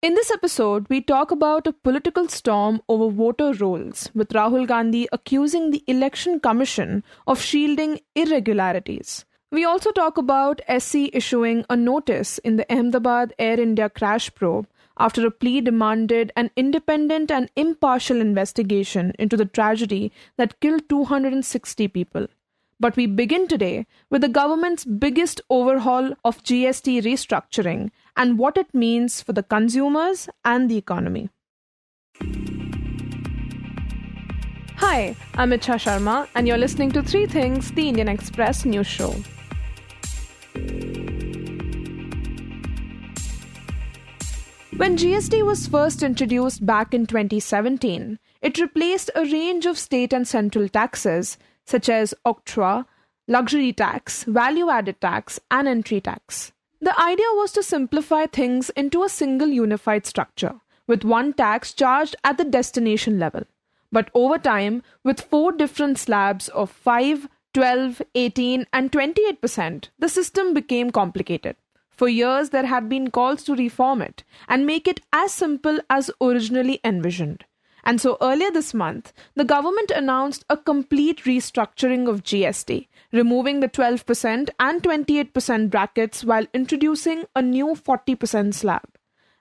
In this episode, we talk about a political storm over voter rolls, with Rahul Gandhi accusing the Election Commission of shielding irregularities. We also talk about SC issuing a notice in the Ahmedabad Air India crash probe after a plea demanded an independent and impartial investigation into the tragedy that killed 260 people. But we begin today with the government's biggest overhaul of GST restructuring and what it means for the consumers and the economy. Hi, I'm Icha Sharma, and you're listening to Three Things, the Indian Express news show. When GST was first introduced back in 2017, it replaced a range of state and central taxes such as octroi, luxury tax, value-added tax, and entry tax. The idea was to simplify things into a single unified structure, with one tax charged at the destination level. But over time, with 4 different slabs of 5, 12, 18, and 28%, the system became complicated. For years, there had been calls to reform it and make it as simple as originally envisioned. And so earlier this month, the government announced a complete restructuring of GST, removing the 12% and 28% brackets while introducing a new 40% slab.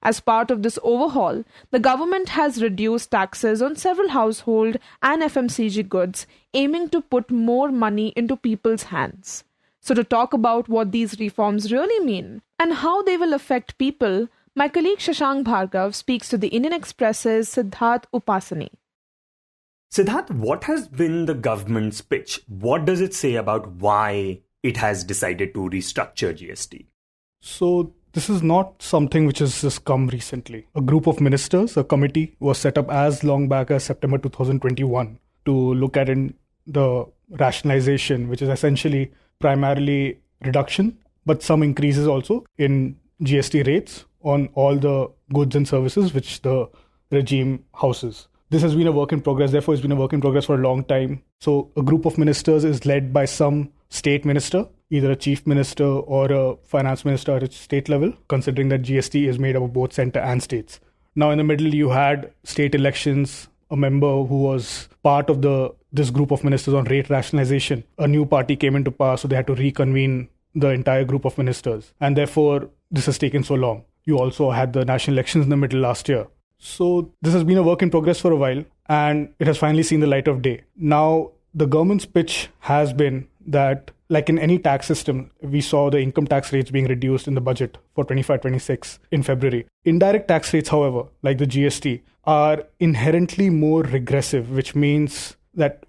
As part of this overhaul, the government has reduced taxes on several household and FMCG goods, aiming to put more money into people's hands. So to talk about what these reforms really mean and how they will affect people, my colleague Shashank Bhargav speaks to the Indian Express's Siddharth Upasani. Siddharth, what has been the government's pitch? What does it say about why it has decided to restructure GST? So this is not something which has just come recently. A group of ministers, a committee, was set up as long back as September 2021 to look at the rationalization, which is essentially primarily reduction, but some increases also in GST rates on all the goods and services which the regime houses. This has been a work in progress, therefore it's been a work in progress for a long time. So a group of ministers is led by some state minister, either a chief minister or a finance minister at state level, considering that GST is made up of both center and states. Now in the middle you had state elections, a member who was part of this group of ministers on rate rationalization. A new party came into power, so they had to reconvene the entire group of ministers. And therefore this has taken so long. You also had the national elections in the middle last year. So this has been a work in progress for a while, and it has finally seen the light of day. Now, the government's pitch has been that, like in any tax system, we saw the income tax rates being reduced in the budget for 25-26 in February. Indirect tax rates, however, like the GST, are inherently more regressive, which means that,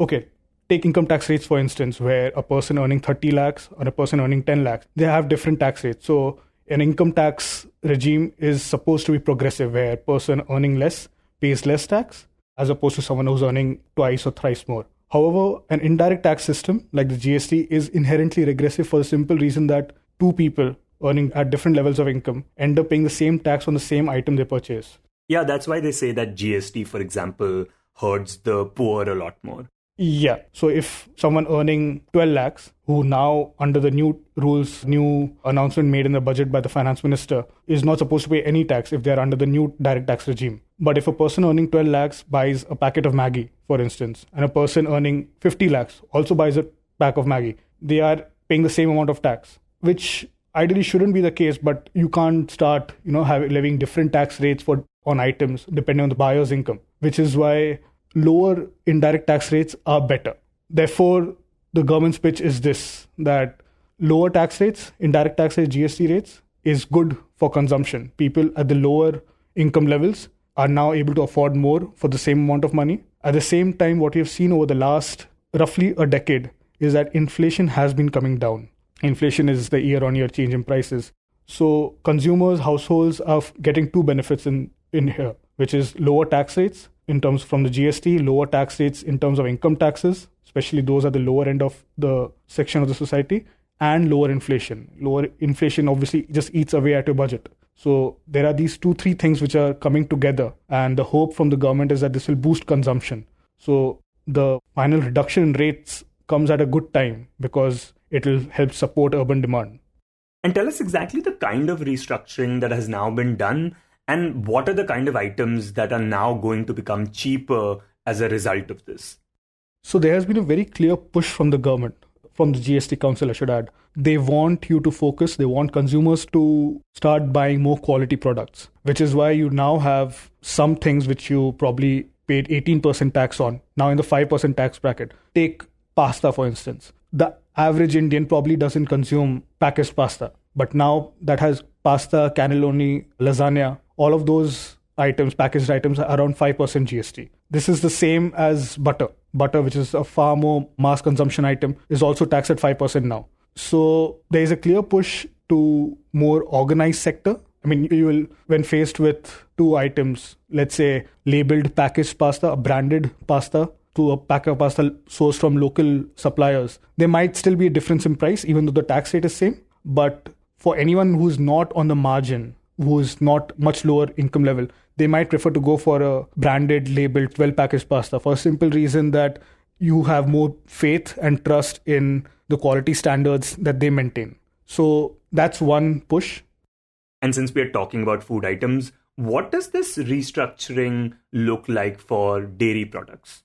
take income tax rates, for instance, where a person earning 30 lakhs or a person earning 10 lakhs, they have different tax rates. So an income tax regime is supposed to be progressive, where a person earning less pays less tax, as opposed to someone who's earning twice or thrice more. However, an indirect tax system like the GST is inherently regressive for the simple reason that two people earning at different levels of income end up paying the same tax on the same item they purchase. Yeah, that's why they say that GST, for example, hurts the poor a lot more. Yeah. So if someone earning 12 lakhs, who now under the new rules, new announcement made in the budget by the finance minister, is not supposed to pay any tax if they're under the new direct tax regime. But if a person earning 12 lakhs buys a packet of Maggi, for instance, and a person earning 50 lakhs also buys a pack of Maggi, they are paying the same amount of tax, which ideally shouldn't be the case, but you can't start, levying different tax rates on items depending on the buyer's income, which is why lower indirect tax rates are better. Therefore, the government's pitch is this, that lower tax rates, indirect tax rates, GST rates, is good for consumption. People at the lower income levels are now able to afford more for the same amount of money. At the same time, what we have seen over the last roughly a decade is that inflation has been coming down. Inflation is the year-on-year change in prices. So consumers, households are getting two benefits in here, which is lower tax rates in terms from the GST, lower tax rates in terms of income taxes, especially those at the lower end of the section of the society, and lower inflation. Lower inflation obviously just eats away at your budget. So there are these 2-3 things which are coming together, and the hope from the government is that this will boost consumption. So the final reduction in rates comes at a good time because it will help support urban demand. And tell us exactly the kind of restructuring that has now been done And what are the kind of items that are now going to become cheaper as a result of this? So there has been a very clear push from the government, from the GST Council, I should add. They want you to focus, they want consumers to start buying more quality products, which is why you now have some things which you probably paid 18% tax on, now in the 5% tax bracket. Take pasta, for instance. The average Indian probably doesn't consume packaged pasta, but now that has pasta, cannelloni, lasagna, all of those items, packaged items, are around 5% GST. This is the same as butter. Butter, which is a far more mass consumption item, is also taxed at 5% now. So there is a clear push to more organized sector. I mean, you will, when faced with two items, let's say labeled packaged pasta, a branded pasta, to a pack of pasta sourced from local suppliers, there might still be a difference in price, even though the tax rate is same. But for anyone who's not on the margin, who's not much lower income level, they might prefer to go for a branded, labeled, well-packaged pasta for a simple reason that you have more faith and trust in the quality standards that they maintain. So that's one push. And since we are talking about food items, what does this restructuring look like for dairy products?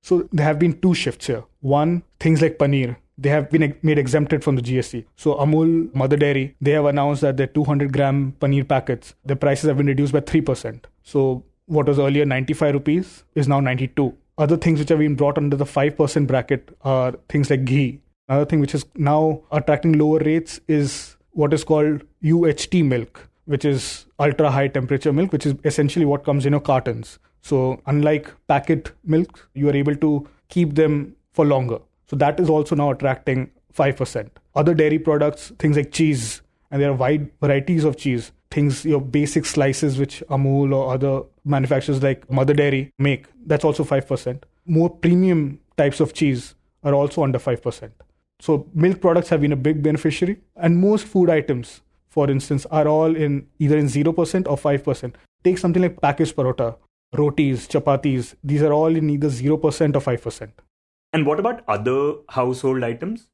So there have been two shifts here. One, things like paneer, they have been made exempted from the GST. So Amul, Mother Dairy, they have announced that their 200-gram paneer packets, the prices have been reduced by 3%. So what was earlier 95 rupees is now 92. Other things which have been brought under the 5% bracket are things like ghee. Another thing which is now attracting lower rates is what is called UHT milk, which is ultra high temperature milk, which is essentially what comes in your cartons. So unlike packet milk, you are able to keep them for longer. So that is also now attracting 5%. Other dairy products, things like cheese, and there are wide varieties of cheese. Things, your basic slices which Amul or other manufacturers like Mother Dairy make, that's also 5%. More premium types of cheese are also under 5%. So milk products have been a big beneficiary. And most food items, for instance, are all in either in 0% or 5%. Take something like packaged parota, rotis, chapatis. These are all in either 0% or 5%. And what about other household items?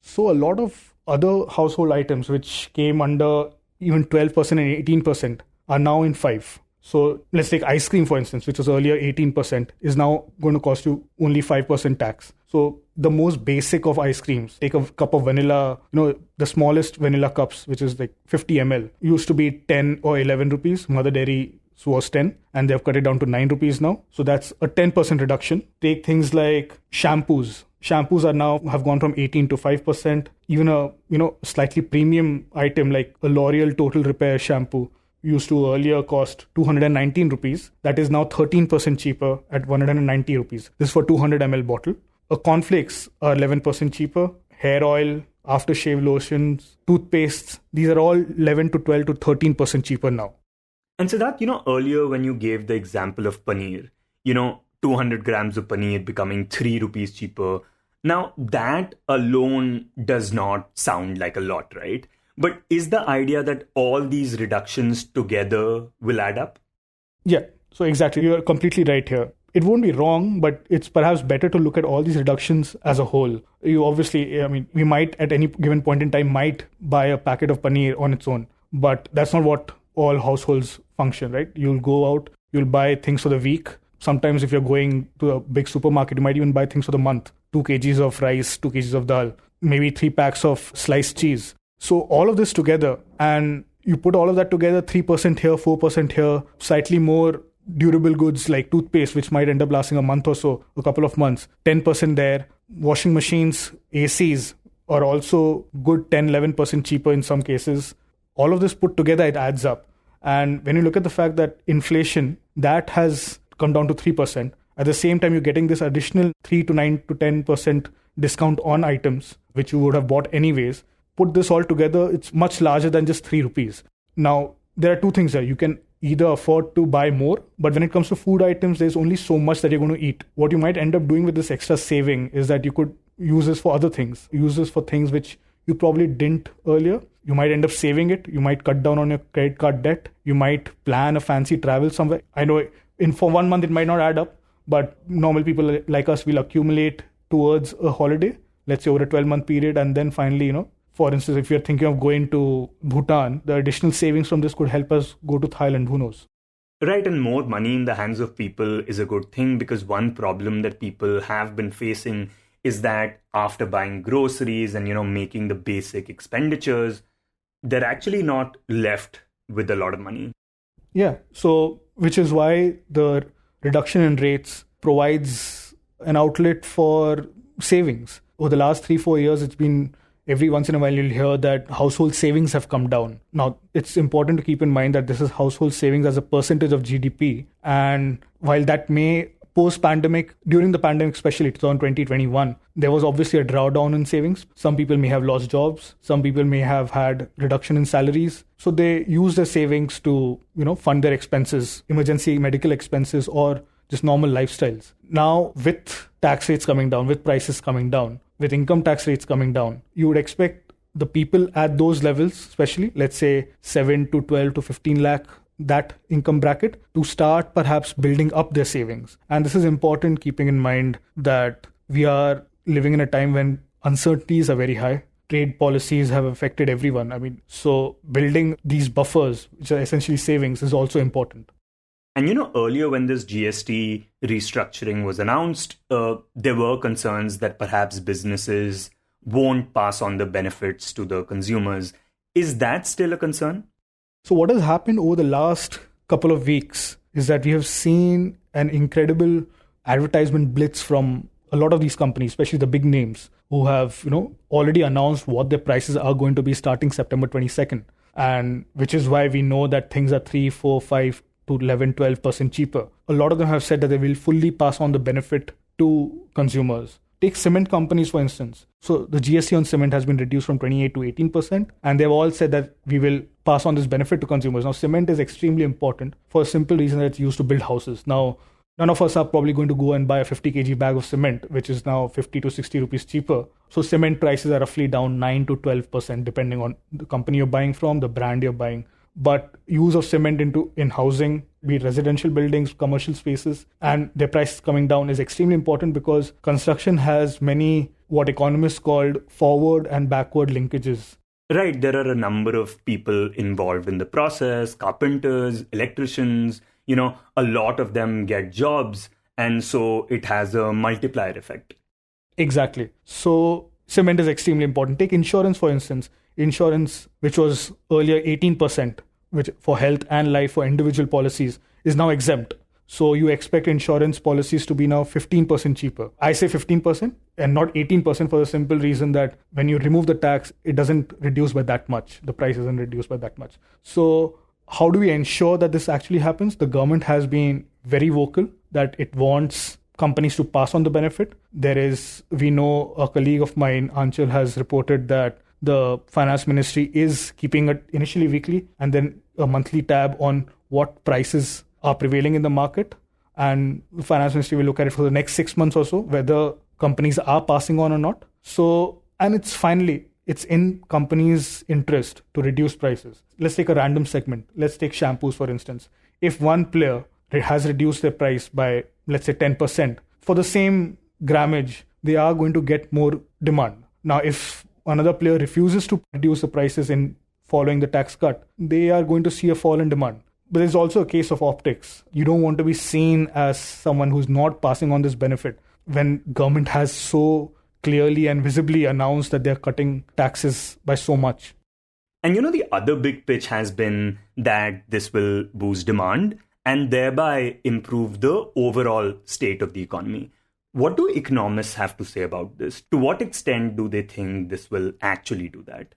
So a lot of other household items which came under even 12% and 18% are now in 5%. So let's take ice cream, for instance, which was earlier 18%, is now going to cost you only 5% tax. So the most basic of ice creams, take a cup of vanilla, the smallest vanilla cups, which is like 50 ml, used to be 10 or 11 rupees. Mother Dairy was 10 and they've cut it down to 9 rupees now. So that's a 10% reduction. Take things like shampoos. Shampoos are now have gone from 18 to 5%. Even a slightly premium item like a L'Oreal Total Repair shampoo used to earlier cost 219 rupees. That is now 13% cheaper at 190 rupees. This is for 200 ml bottle. A cornflakes are 11% cheaper. Hair oil, aftershave lotions, toothpastes, these are all 11 to 12 to 13% cheaper now. And Siddharth, earlier when you gave the example of paneer, 200 grams of paneer becoming 3 rupees cheaper. Now, that alone does not sound like a lot, right? But is the idea that all these reductions together will add up? Yeah, so exactly. You're completely right here. It won't be wrong, but it's perhaps better to look at all these reductions as a whole. You obviously, we might at any given point in time might buy a packet of paneer on its own, but that's not what all households function, right? You'll go out, you'll buy things for the week. Sometimes if you're going to a big supermarket, you might even buy things for the month. 2 kgs of rice, 2 kgs of dal, maybe 3 packs of sliced cheese. So all of this together, and you put all of that together, 3% here, 4% here, slightly more durable goods like toothpaste, which might end up lasting a month or so, a couple of months, 10% there. Washing machines, ACs are also good 10, 11% cheaper in some cases. All of this put together, it adds up. And when you look at the fact that inflation, that has come down to 3%. At the same time, you're getting this additional 3 to 9 to 10% discount on items, which you would have bought anyways. Put this all together, it's much larger than just 3 rupees. Now, there are two things here. You can either afford to buy more, but when it comes to food items, there's only so much that you're going to eat. What you might end up doing with this extra saving is that you could use this for other things. Use this for things which you probably didn't earlier. You might end up saving it. You might cut down on your credit card debt. You might plan a fancy travel somewhere. I know for 1 month it might not add up, but normal people like us will accumulate towards a holiday, let's say over a 12-month period, and then finally, For instance, if you're thinking of going to Bhutan, the additional savings from this could help us go to Thailand, who knows? Right, and more money in the hands of people is a good thing, because one problem that people have been facing is that after buying groceries and, making the basic expenditures, they're actually not left with a lot of money. Yeah, so which is why the reduction in rates provides an outlet for savings. Over the last 3-4 years, it's been every once in a while you'll hear that household savings have come down. Now, it's important to keep in mind that this is household savings as a percentage of GDP. And while that may post-pandemic, during the pandemic especially, 2021, there was obviously a drawdown in savings. Some people may have lost jobs. Some people may have had reduction in salaries. So they use their savings to, fund their expenses, emergency medical expenses, or just normal lifestyles. Now, with tax rates coming down, with prices coming down, with income tax rates coming down, you would expect the people at those levels, especially, let's say 7 to 12 to 15 lakh, that income bracket, to start perhaps building up their savings. And this is important, keeping in mind that we are living in a time when uncertainties are very high. Trade policies have affected everyone. So building these buffers, which are essentially savings, is also important. And earlier when this GST restructuring was announced, there were concerns that perhaps businesses won't pass on the benefits to the consumers. Is that still a concern? So what has happened over the last couple of weeks is that we have seen an incredible advertisement blitz from a lot of these companies, especially the big names, who have already announced what their prices are going to be starting September 22nd. And which is why we know that things are 3, 4, 5 to 11, 12% cheaper. A lot of them have said that they will fully pass on the benefit to consumers. Take cement companies, for instance. So the GST on cement has been reduced from 28 to 18%. And they've all said that we will pass on this benefit to consumers. Now, cement is extremely important for a simple reason that it's used to build houses. Now, none of us are probably going to go and buy a 50 kg bag of cement, which is now 50 to 60 rupees cheaper. So cement prices are roughly down 9 to 12%, depending on the company you're buying from, the brand you're buying. But use of cement in housing, be it residential buildings, commercial spaces, and their prices coming down is extremely important, because construction has many what economists called forward and backward linkages. Right, there are a number of people involved in the process, carpenters, electricians, a lot of them get jobs, and so it has a multiplier effect. Exactly. So cement is extremely important. Take insurance, for instance. Insurance, which was earlier 18%, which for health and life for individual policies, is now exempt. So you expect insurance policies to be now 15% cheaper. I say 15% and not 18% for the simple reason that when you remove the tax, it doesn't reduce by that much. The price isn't reduced by that much. So how do we ensure that this actually happens? The government has been very vocal that it wants companies to pass on the benefit. We know a colleague of mine, Anchal, has reported that the finance ministry is keeping it initially weekly and then a monthly tab on what prices are prevailing in the market. And the finance ministry will look at it for the next 6 months or so, whether companies are passing on or not. So, and it's in companies' interest to reduce prices. Let's take a random segment. Let's take shampoos, for instance. If one player has reduced their price by, let's say, 10%, for the same grammage, they are going to get more demand. Now, if another player refuses to reduce the prices in following the tax cut, they are going to see a fall in demand. But there's also a case of optics. You don't want to be seen as someone who's not passing on this benefit when government has so clearly and visibly announced that they're cutting taxes by so much. And the other big pitch has been that this will boost demand and thereby improve the overall state of the economy. What do economists have to say about this? To what extent do they think this will actually do that?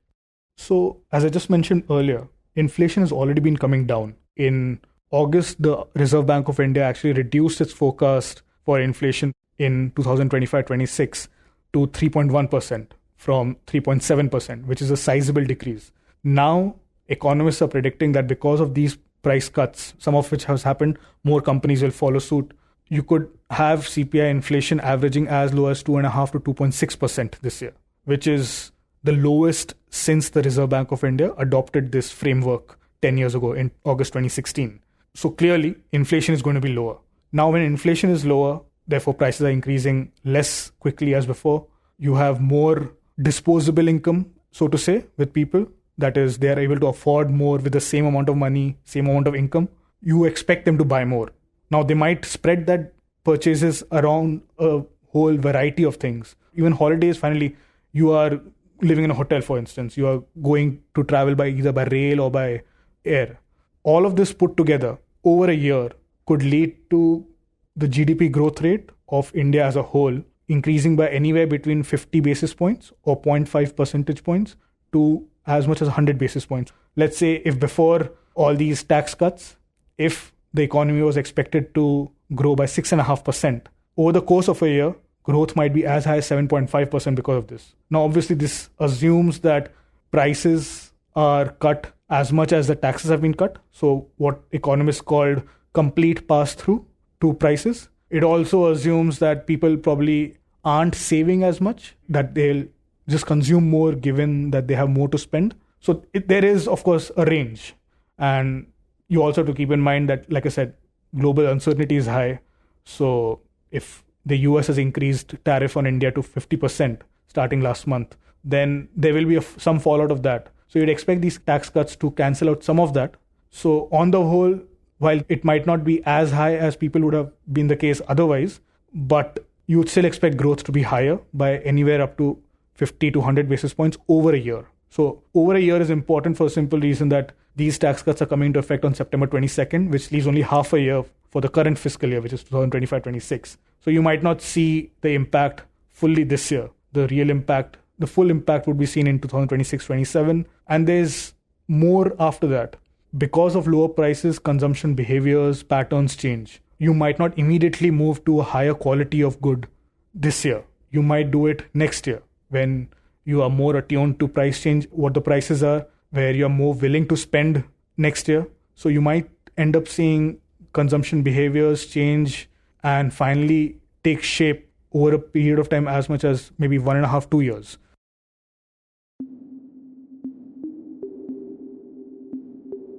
So, as I just mentioned earlier, inflation has already been coming down. In August, the Reserve Bank of India actually reduced its forecast for inflation in 2025-26 to 3.1% from 3.7%, which is a sizable decrease. Now, economists are predicting that because of these price cuts, some of which has happened, more companies will follow suit. You could have CPI inflation averaging as low as 2.5% to 2.6% this year, which is the lowest since the Reserve Bank of India adopted this framework 10 years ago in August 2016. So clearly, inflation is going to be lower. Now, when inflation is lower, therefore prices are increasing less quickly as before. You have more disposable income so to say, with people. That is, they are able to afford more with the same amount of money, same amount of income. You expect them to buy more. Now, they might spread that purchases around a whole variety of things. Even holidays, finally, you are living in a hotel, for instance. You are going to travel by either by rail or by air. All of this put together over a year could lead to the GDP growth rate of India as a whole increasing by anywhere between 50 basis points or 0.5 percentage points to as much as 100 basis points. Let's say if before all these tax cuts, if the economy was expected to grow by 6.5%, over the course of a year, growth might be as high as 7.5% because of this. Now, obviously, this assumes that prices are cut as much as the taxes have been cut. So what economists called complete pass-through to prices. It also assumes that people probably aren't saving as much, that they'll just consume more given that they have more to spend. So there is, of course, a range. And you also have to keep in mind that, like I said, global uncertainty is high. So if the US has increased tariff on India to 50% starting last month, then there will be some fallout of that. So you'd expect these tax cuts to cancel out some of that. So on the whole, while it might not be as high as people would have been the case otherwise, but you would still expect growth to be higher by anywhere up to 50 to 100 basis points over a year. So over a year is important for a simple reason that these tax cuts are coming into effect on September 22nd, which leaves only half a year for the current fiscal year, which is 2025-26. So you might not see the impact fully this year. The full impact would be seen in 2026-27. And there's more after that. Because of lower prices, consumption behaviors, patterns change. You might not immediately move to a higher quality of good this year. You might do it next year when you are more attuned to price change, what the prices are, where you're more willing to spend next year. So you might end up seeing consumption behaviors change and finally take shape over a period of time as much as maybe 1.5, 2 years.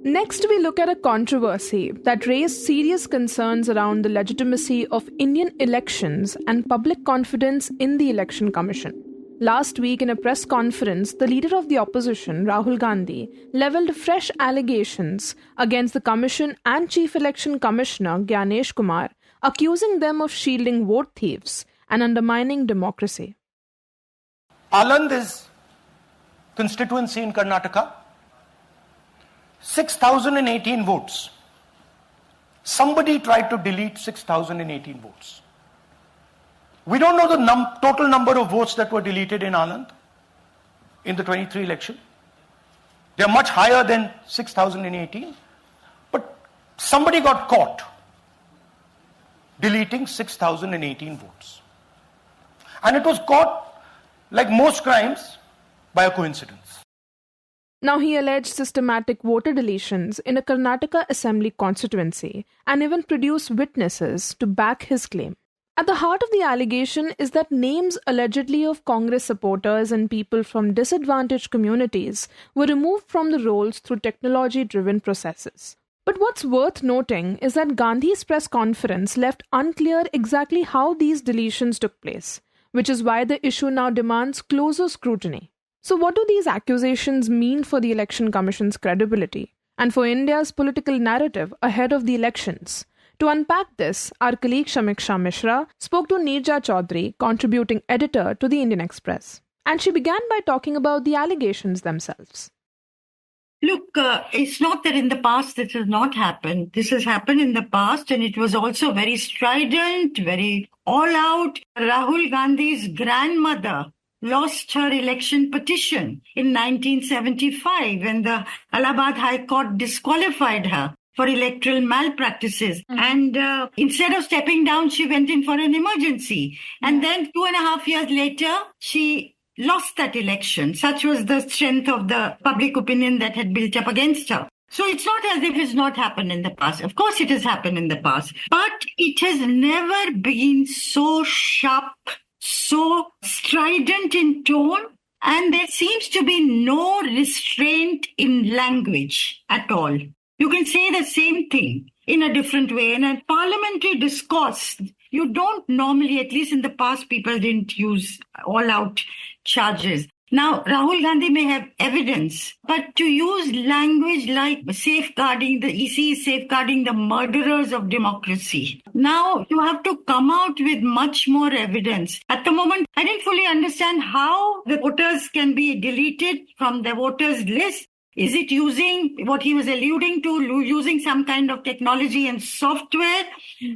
Next, we look at a controversy that raised serious concerns around the legitimacy of Indian elections and public confidence in the Election Commission. Last week, in a press conference, the leader of the opposition, Rahul Gandhi, levelled fresh allegations against the Commission and Chief Election Commissioner, Gyanesh Kumar, accusing them of shielding vote thieves and undermining democracy. Aland is constituency in Karnataka. 6,018 votes. Somebody tried to delete 6,018 votes. We don't know the total number of votes that were deleted in Anand in the 23 election. They're much higher than 6,018. But somebody got caught deleting 6,018 votes. And it was caught, like most crimes, by a coincidence. Now, he alleged systematic voter deletions in a Karnataka Assembly constituency and even produced witnesses to back his claim. At the heart of the allegation is that names allegedly of Congress supporters and people from disadvantaged communities were removed from the rolls through technology-driven processes. But what's worth noting is that Gandhi's press conference left unclear exactly how these deletions took place, which is why the issue now demands closer scrutiny. So what do these accusations mean for the Election Commission's credibility and for India's political narrative ahead of the elections? To unpack this, our colleague Shamiksha Mishra spoke to Neerja Chowdhury, contributing editor to the Indian Express. And she began by talking about the allegations themselves. Look, it's not that in the past this has not happened. This has happened in the past, and it was also very strident, very all-out. Rahul Gandhi's grandmother lost her election petition in 1975 when the Allahabad High Court disqualified her for electoral malpractices. And instead of stepping down, she went in for an emergency. And then 2.5 years later, she lost that election. Such was the strength of the public opinion that had built up against her. So it's not as if it's not happened in the past. Of course it has happened in the past. But it has never been so sharp, so strident in tone, and there seems to be no restraint in language at all. You can say the same thing in a different way. In a parliamentary discourse, you don't normally, at least in the past, people didn't use all-out charges. Now, Rahul Gandhi may have evidence, but to use language like safeguarding, the EC is safeguarding the murderers of democracy. Now, you have to come out with much more evidence. At the moment, I didn't fully understand how the voters can be deleted from the voters list. Is it using what he was alluding to, using some kind of technology and software?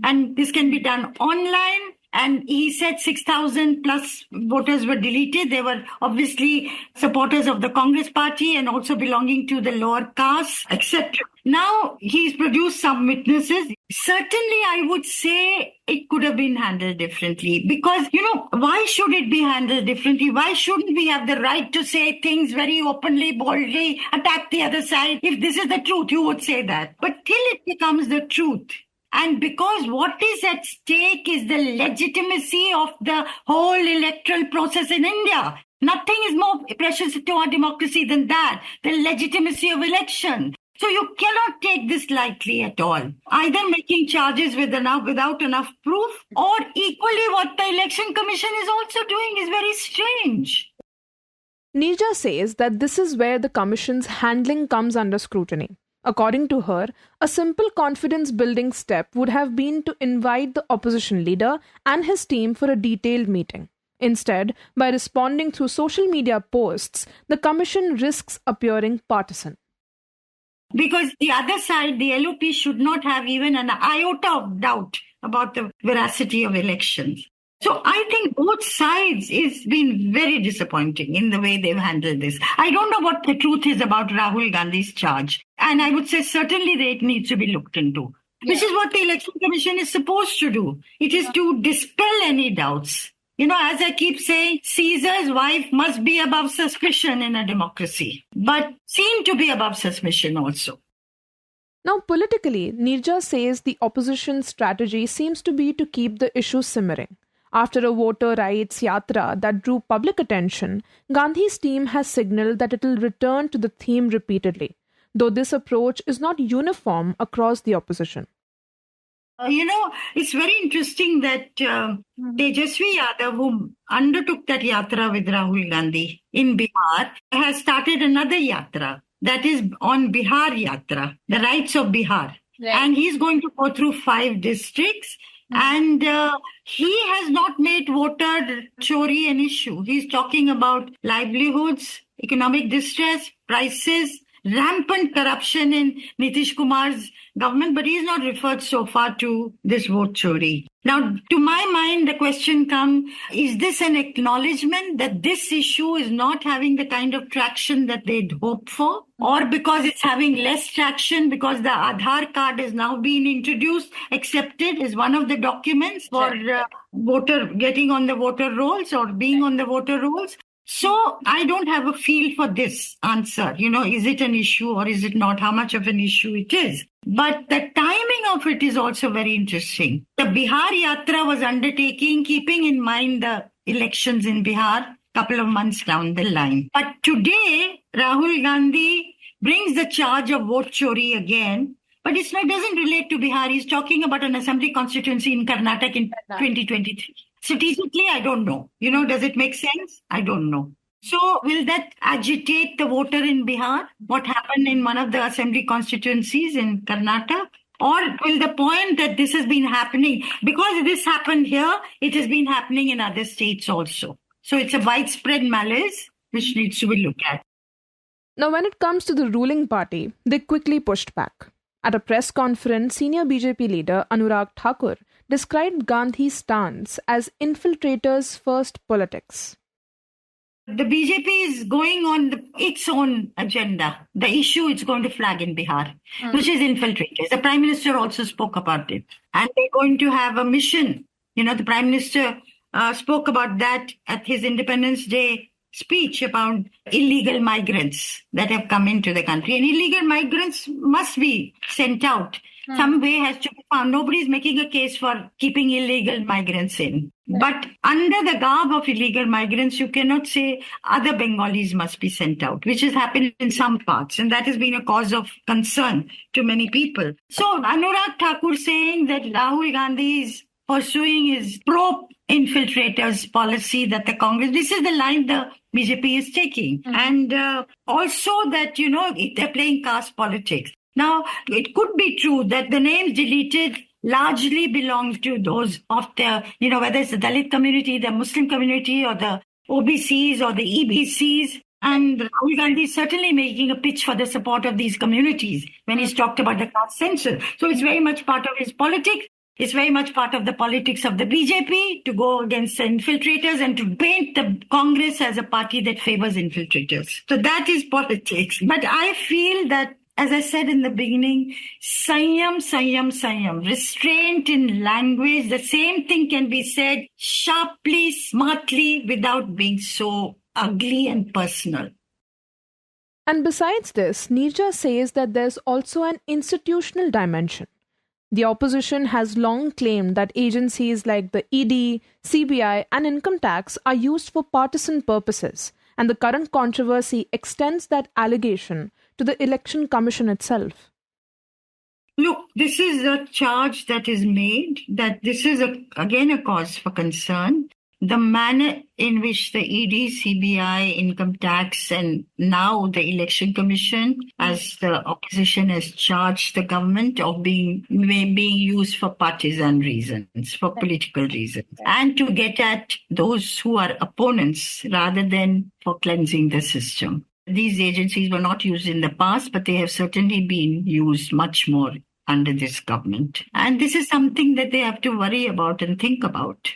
And this can be done online. And he said 6,000 plus voters were deleted. They were obviously supporters of the Congress party and also belonging to the lower caste, etc. Now he's produced some witnesses. Certainly, I would say it could have been handled differently because, why should it be handled differently? Why shouldn't we have the right to say things very openly, boldly, attack the other side? If this is the truth, you would say that. But till it becomes the truth, and because what is at stake is the legitimacy of the whole electoral process in India. Nothing is more precious to our democracy than that, the legitimacy of election. So you cannot take this lightly at all. Either making charges without enough proof, or equally what the Election Commission is also doing is very strange. Neerja says that this is where the Commission's handling comes under scrutiny. According to her, a simple confidence-building step would have been to invite the opposition leader and his team for a detailed meeting. Instead, by responding through social media posts, the Commission risks appearing partisan. Because the other side, the LOP, should not have even an iota of doubt about the veracity of elections. So I think both sides has been very disappointing in the way they've handled this. I don't know what the truth is about Rahul Gandhi's charge. And I would say certainly that it needs to be looked into. This is what the Election Commission is supposed to do. It is to dispel any doubts. As I keep saying, Caesar's wife must be above suspicion in a democracy, but seem to be above suspicion also. Now, politically, Neerja says the opposition's strategy seems to be to keep the issue simmering. After a voter rights yatra that drew public attention, Gandhi's team has signaled that it will return to the theme repeatedly, though this approach is not uniform across the opposition. It's very interesting that Tejasvi Yadav, who undertook that yatra with Rahul Gandhi in Bihar, has started another yatra that is on Bihar Yatra, the rights of Bihar. Right. And he's going to go through 5 districts. And he has not made voter chori an issue. He's talking about livelihoods, economic distress, prices, rampant corruption in Nitish Kumar's government, but he's not referred so far to this vote chori. Now, to my mind, the question comes, is this an acknowledgement that this issue is not having the kind of traction that they'd hoped for? Or because it's having less traction because the Aadhaar card is now being introduced, accepted as one of the documents for voter getting on the voter rolls or being on the voter rolls? So I don't have a feel for this answer. Is it an issue or is it not? How much of an issue it is? But the timing of it is also very interesting. The Bihar Yatra was undertaking, keeping in mind the elections in Bihar, couple of months down the line. But today, Rahul Gandhi brings the charge of vote chori again. But it doesn't relate to Bihar. He's talking about an assembly constituency in Karnataka in 2023. Strategically, I don't know. Does it make sense? I don't know. So will that agitate the voter in Bihar? What happened in one of the assembly constituencies in Karnataka? Or will the point that this has been happening, because this happened here, it has been happening in other states also. So it's a widespread malaise which needs to be looked at. Now, when it comes to the ruling party, they quickly pushed back. At a press conference, senior BJP leader Anurag Thakur described Gandhi's stance as infiltrators' first politics. The BJP is going on its own agenda. The issue it's going to flag in Bihar, which is infiltrators. The Prime Minister also spoke about it. And they're going to have a mission. The Prime Minister spoke about that at his Independence Day speech about illegal migrants that have come into the country. And illegal migrants must be sent out. Some way has to be found. Nobody's making a case for keeping illegal migrants in. But under the garb of illegal migrants, you cannot say other Bengalis must be sent out, which has happened in some parts. And that has been a cause of concern to many people. So Anurag Thakur saying that Rahul Gandhi is pursuing his pro-infiltrators policy that the Congress, this is the line the BJP is taking. And also that, they're playing caste politics. Now, it could be true that the names deleted largely belong to those of the, whether it's the Dalit community, the Muslim community, or the OBCs or the EBCs. And Rahul Gandhi is certainly making a pitch for the support of these communities when he's talked about the caste census. So it's very much part of his politics. It's very much part of the politics of the BJP to go against the infiltrators and to paint the Congress as a party that favors infiltrators. So that is politics. But I feel that, as I said in the beginning, Sanyam, restraint in language. The same thing can be said sharply, smartly, without being so ugly and personal. And besides this, Neerja says that there's also an institutional dimension. The opposition has long claimed that agencies like the ED, CBI, and income tax are used for partisan purposes, and the current controversy extends that allegation to the Election Commission itself. Look, this is a charge that is made, that this is again a cause for concern. The manner in which the ED, CBI, income tax, and now the Election Commission, as the opposition has charged the government of being used for partisan reasons, for political reasons, and to get at those who are opponents rather than for cleansing the system. These agencies were not used in the past, but they have certainly been used much more under this government. And this is something that they have to worry about and think about.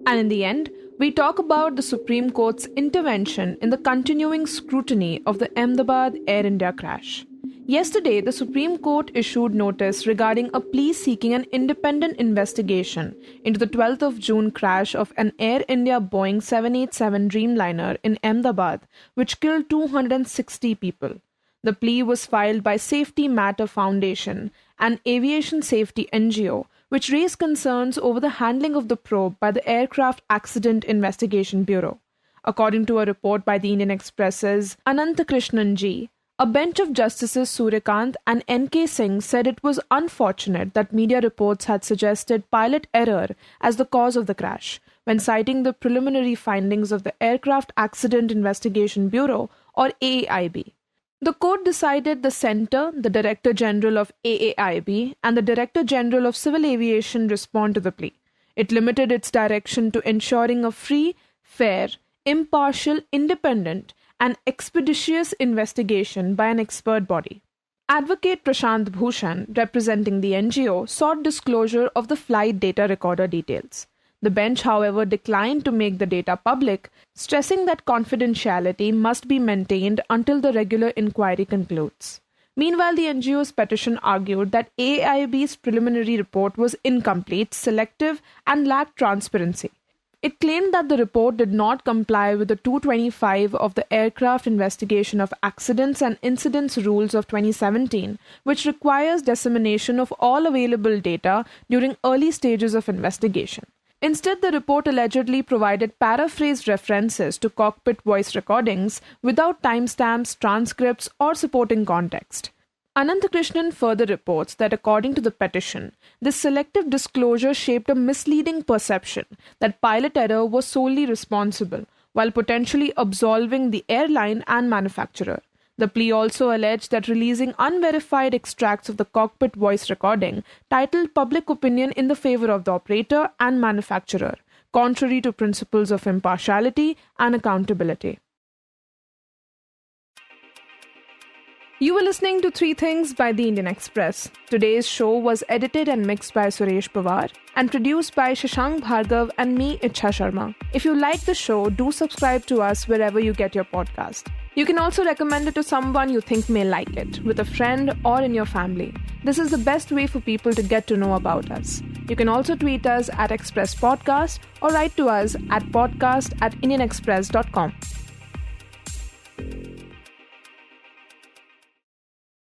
And in the end, we talk about the Supreme Court's intervention in the continuing scrutiny of the Ahmedabad Air India crash. Yesterday, the Supreme Court issued notice regarding a plea seeking an independent investigation into the 12th of June crash of an Air India Boeing 787 Dreamliner in Ahmedabad, which killed 260 people. The plea was filed by Safety Matter Foundation, an aviation safety NGO, which raised concerns over the handling of the probe by the Aircraft Accident Investigation Bureau. According to a report by the Indian Express's Ananthakrishnan Ji, a bench of Justices Suryakant and N.K. Singh said it was unfortunate that media reports had suggested pilot error as the cause of the crash, when citing the preliminary findings of the Aircraft Accident Investigation Bureau, or AAIB. The court decided the Centre, the Director General of AAIB, and the Director General of Civil Aviation respond to the plea. It limited its direction to ensuring a free, fair, impartial, independent, and expeditious investigation by an expert body. Advocate Prashant Bhushan, representing the NGO, sought disclosure of the flight data recorder details. The bench, however, declined to make the data public, stressing that confidentiality must be maintained until the regular inquiry concludes. Meanwhile, the NGO's petition argued that AAIB's preliminary report was incomplete, selective, and lacked transparency. It claimed that the report did not comply with the 225 of the Aircraft Investigation of Accidents and Incidents Rules of 2017, which requires dissemination of all available data during early stages of investigation. Instead, the report allegedly provided paraphrased references to cockpit voice recordings without timestamps, transcripts, or supporting context. Ananthakrishnan further reports that according to the petition, this selective disclosure shaped a misleading perception that pilot error was solely responsible, while potentially absolving the airline and manufacturer. The plea also alleged that releasing unverified extracts of the cockpit voice recording titled public opinion in the favor of the operator and manufacturer, contrary to principles of impartiality and accountability. You were listening to Three Things by the Indian Express. Today's show was edited and mixed by Suresh Pawar and produced by Shashank Bhargav and me, Ichha Sharma. If you like the show, do subscribe to us wherever you get your podcast. You can also recommend it to someone you think may like it, with a friend or in your family. This is the best way for people to get to know about us. You can also tweet us at Express Podcast or write to us at podcast@indianexpress.com.